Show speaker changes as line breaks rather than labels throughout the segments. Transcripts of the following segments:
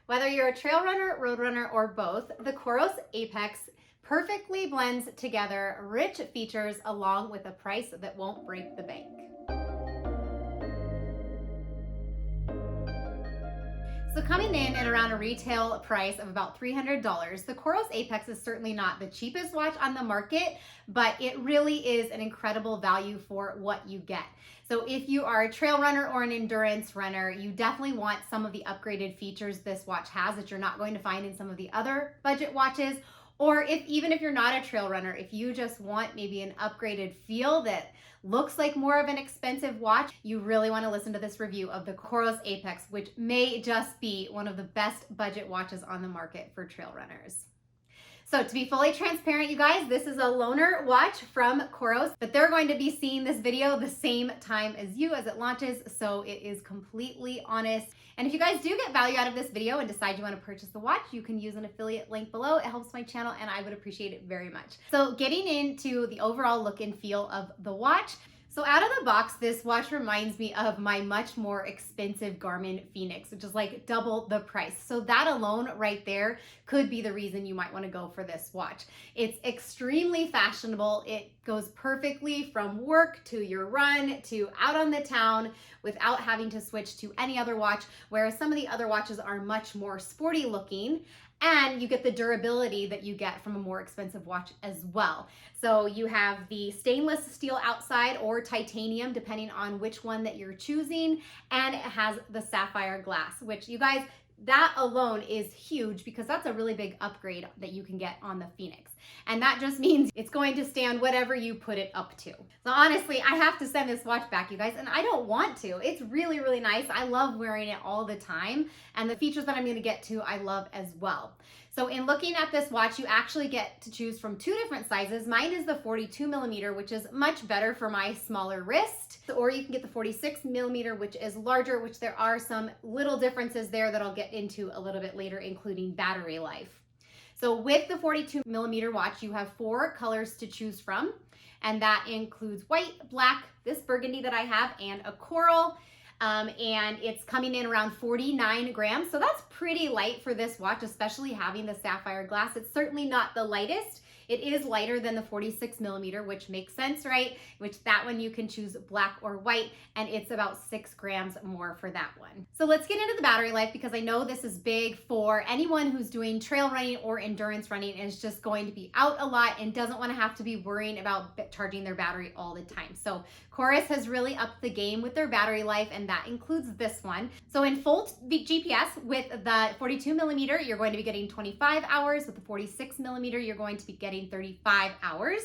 Whether you're a trail runner, road runner, or both, the COROS Apex perfectly blends together rich features along with a price that won't break the bank. So coming in at around a retail price of about $300, the COROS Apex is certainly not the cheapest watch on the market, but it really is an incredible value for what you get. So if you are a trail runner or an endurance runner, you definitely want some of the upgraded features this watch has that you're not going to find in some of the other budget watches. Or even if you're not a trail runner, if you just want maybe an upgraded feel that looks like more of an expensive watch, you really want to listen to this review of the COROS Apex, which may just be one of the best budget watches on the market for trail runners. So to be fully transparent, you guys, this is a loaner watch from COROS, but they're going to be seeing this video the same time as you as it launches, so it is completely honest. And if you guys do get value out of this video and decide you want to purchase the watch, you can use an affiliate link below. It helps my channel and I would appreciate it very much. So getting into the overall look and feel of the watch. So out of the box, this watch reminds me of my much more expensive Garmin Fenix, which is like double the price. So that alone right there could be the reason you might want to go for this watch. It's extremely fashionable. It goes perfectly from work to your run to out on the town without having to switch to any other watch, whereas some of the other watches are much more sporty looking. And you get the durability that you get from a more expensive watch as well. So you have the stainless steel outside or titanium, depending on which one that you're choosing. And it has the sapphire glass, which you guys, that alone is huge because that's a really big upgrade that you can get on the Fenix. And that just means it's going to stand whatever you put it up to. So honestly, I have to send this watch back, you guys, and I don't want to. It's really, really nice. I love wearing it all the time. And the features that I'm going to get to, I love as well. So in looking at this watch, you actually get to choose from two different sizes. Mine is the 42 millimeter, which is much better for my smaller wrist. Or you can get the 46 millimeter, which is larger, which there are some little differences there that I'll get into a little bit later, including battery life. So with the 42 millimeter watch, you have 4 colors to choose from. And that includes white, black, this burgundy that I have, and a coral. And it's coming in around 49 grams. So that's pretty light for this watch, especially having the sapphire glass. It's certainly not the lightest. It is lighter than the 46 millimeter, which makes sense, right? Which that one you can choose black or white, and it's about 6 grams more for that one. So let's get into the battery life because I know this is big for anyone who's doing trail running or endurance running and is just going to be out a lot and doesn't want to have to be worrying about charging their battery all the time. So COROS has really upped the game with their battery life, and that includes this one. So in full GPS with the 42 millimeter, you're going to be getting 25 hours. With the 46 millimeter, you're going to be getting 35 hours.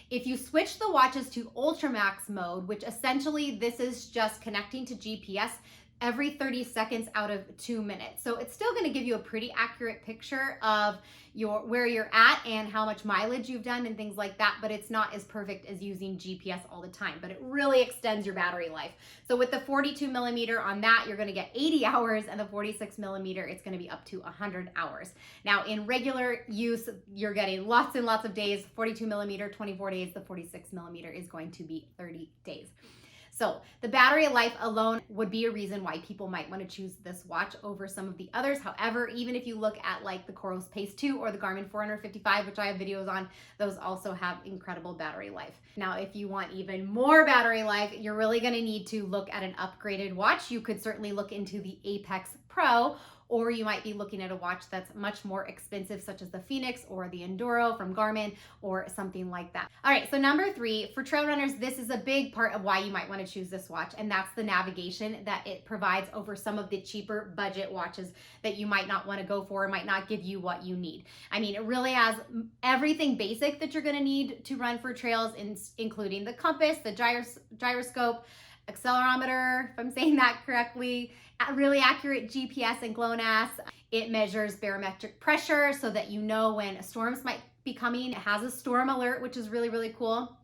If you switch the watches to Ultramax mode, which essentially this is just connecting to GPS every 30 seconds out of 2 minutes. So it's still going to give you a pretty accurate picture of where you're at and how much mileage you've done and things like that, but it's not as perfect as using GPS all the time, but it really extends your battery life. So with the 42 millimeter on that, you're going to get 80 hours, and the 46 millimeter, it's going to be up to 100 hours. Now in regular use, you're getting lots and lots of days. 42 millimeter, 24 days. The 46 millimeter is going to be 30 days. So the battery life alone would be a reason why people might want to choose this watch over some of the others. However, even if you look at like the COROS Pace 2 or the Garmin Forerunner 55, which I have videos on, those also have incredible battery life. Now, if you want even more battery life, you're really going to need to look at an upgraded watch. You could certainly look into the Apex Pro, or you might be looking at a watch that's much more expensive, such as the Fenix or the Enduro from Garmin or something like that. All right, so number 3, for trail runners, this is a big part of why you might want to choose this watch, and that's the navigation that it provides over some of the cheaper budget watches that you might not want to go for, might not give you what you need. I mean, it really has everything basic that you're going to need to run for trails, including the compass, the gyroscope, accelerometer, if I'm saying that correctly, really accurate GPS and GLONASS. It measures barometric pressure so that you know when storms might be coming. It has a storm alert, which is really, really cool.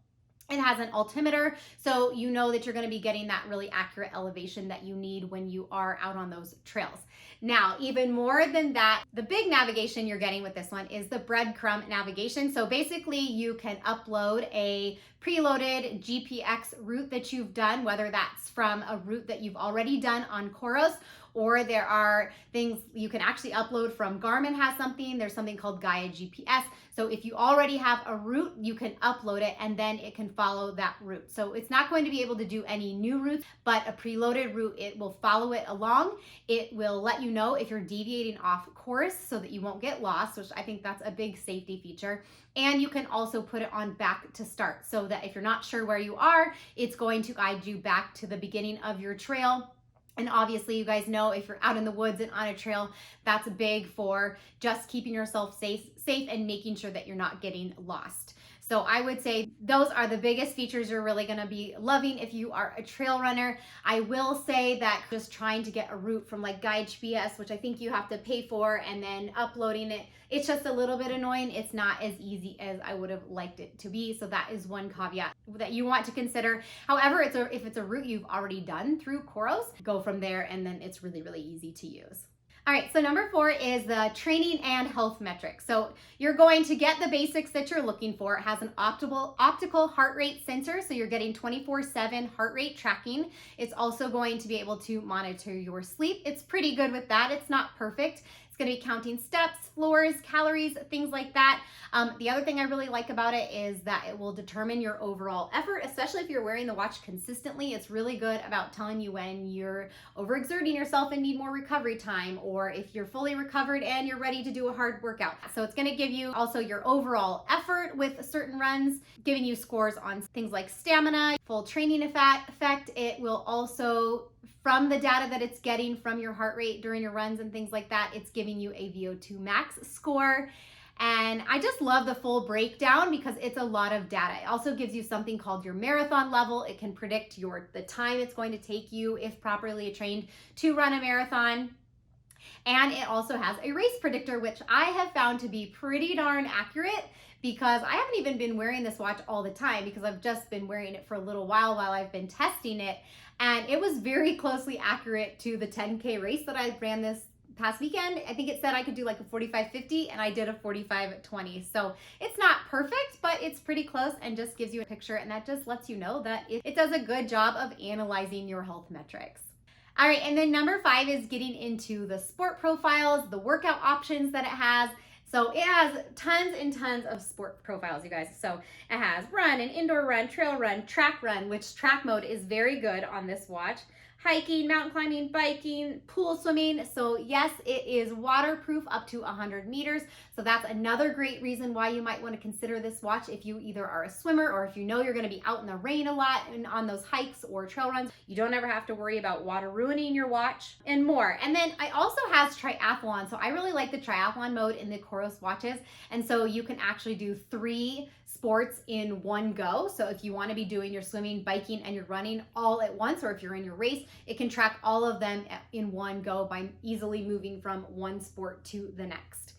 It has an altimeter, so you know that you're going to be getting that really accurate elevation that you need when you are out on those trails. Now, even more than that, the big navigation you're getting with this one is the breadcrumb navigation. So basically, you can upload a preloaded GPX route that you've done, whether that's from a route that you've already done on COROS, or there are things you can actually upload from Garmin has something. There's something called Gaia GPS. So if you already have a route, you can upload it and then it can follow that route. So it's not going to be able to do any new routes, but a preloaded route, it will follow it along. It will let you know if you're deviating off course so that you won't get lost, which I think that's a big safety feature. And you can also put it on back to start so that if you're not sure where you are, it's going to guide you back to the beginning of your trail. And obviously, you guys know if you're out in the woods and on a trail, that's big for just keeping yourself safe and making sure that you're not getting lost. So I would say those are the biggest features you're really gonna be loving if you are a trail runner. I will say that just trying to get a route from like Gaia GPS, which I think you have to pay for, and then uploading it, it's just a little bit annoying. It's not as easy as I would have liked it to be. So that is one caveat that you want to consider. However, if it's a route you've already done through COROS, go from there and then it's really, really easy to use. All right, so number 4 is the training and health metrics. So you're going to get the basics that you're looking for. It has an optical heart rate sensor, so you're getting 24/7 heart rate tracking. It's also going to be able to monitor your sleep. It's pretty good with that. It's not perfect. It's going to be counting steps, floors, calories, things like that. The other thing I really like about it is that it will determine your overall effort, especially if you're wearing the watch consistently. It's really good about telling you when you're overexerting yourself and need more recovery time, or if you're fully recovered and you're ready to do a hard workout. So it's going to give you also your overall effort with certain runs, giving you scores on things like stamina, full training effect. It will also, from the data that it's getting from your heart rate during your runs and things like that, it's giving you a VO2 max score. And I just love the full breakdown because it's a lot of data. It also gives you something called your marathon level. It can predict the time it's going to take you, if properly trained, to run a marathon. And it also has a race predictor, which I have found to be pretty darn accurate, because I haven't even been wearing this watch all the time because I've just been wearing it for a little while I've been testing it. And it was very closely accurate to the 10K race that I ran this past weekend. I think it said I could do like a 45:50 and I did a 45:20. So it's not perfect, but it's pretty close and just gives you a picture, and that just lets you know that it does a good job of analyzing your health metrics. All right, and then number 5 is getting into the sport profiles, the workout options that it has. So it has tons and tons of sport profiles, you guys. So it has run, an indoor run, trail run, track run, which track mode is very good on this watch. Hiking, mountain climbing, biking, pool swimming. So yes, it is waterproof up to 100 meters. So that's another great reason why you might want to consider this watch if you either are a swimmer or if you know you're going to be out in the rain a lot and on those hikes or trail runs. You don't ever have to worry about water ruining your watch and more. And then it also has triathlon. So I really like the triathlon mode in the COROS watches. And so you can actually do 3 sports in one go. So if you want to be doing your swimming, biking, and your running all at once, or if you're in your race, it can track all of them in one go by easily moving from one sport to the next.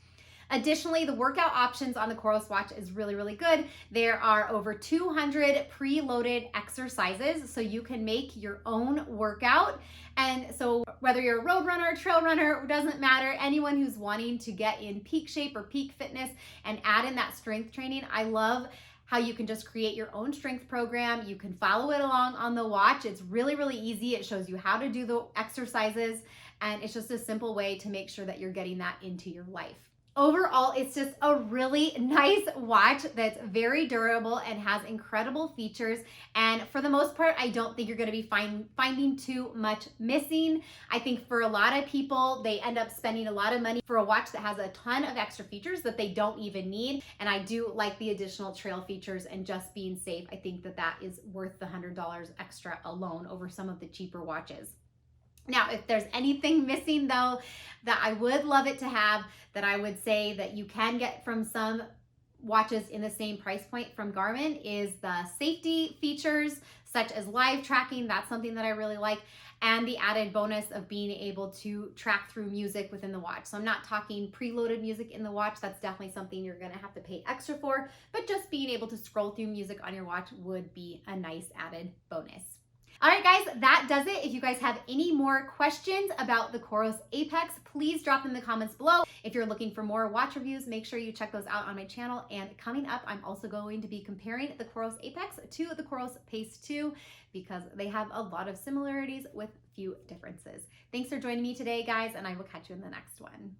Additionally, the workout options on the COROS watch is really, really good. There are over 200 preloaded exercises, so you can make your own workout. And so whether you're a road runner, trail runner, it doesn't matter. Anyone who's wanting to get in peak shape or peak fitness and add in that strength training, I love how you can just create your own strength program. You can follow it along on the watch. It's really, really easy. It shows you how to do the exercises, and it's just a simple way to make sure that you're getting that into your life. Overall, it's just a really nice watch that's very durable and has incredible features. And for the most part, I don't think you're going to be finding too much missing. I think for a lot of people, they end up spending a lot of money for a watch that has a ton of extra features that they don't even need. And I do like the additional trail features and just being safe. I think that is worth the $100 extra alone over some of the cheaper watches. Now, if there's anything missing though, that I would love it to have, that I would say that you can get from some watches in the same price point from Garmin, is the safety features such as live tracking. That's something that I really like. And the added bonus of being able to track through music within the watch. So I'm not talking preloaded music in the watch. That's definitely something you're gonna have to pay extra for, but just being able to scroll through music on your watch would be a nice added bonus. All right, guys, that does it. If you guys have any more questions about the COROS Apex, please drop them in the comments below. If you're looking for more watch reviews, make sure you check those out on my channel. And coming up, I'm also going to be comparing the COROS Apex to the COROS Pace 2 because they have a lot of similarities with few differences. Thanks for joining me today, guys, and I will catch you in the next one.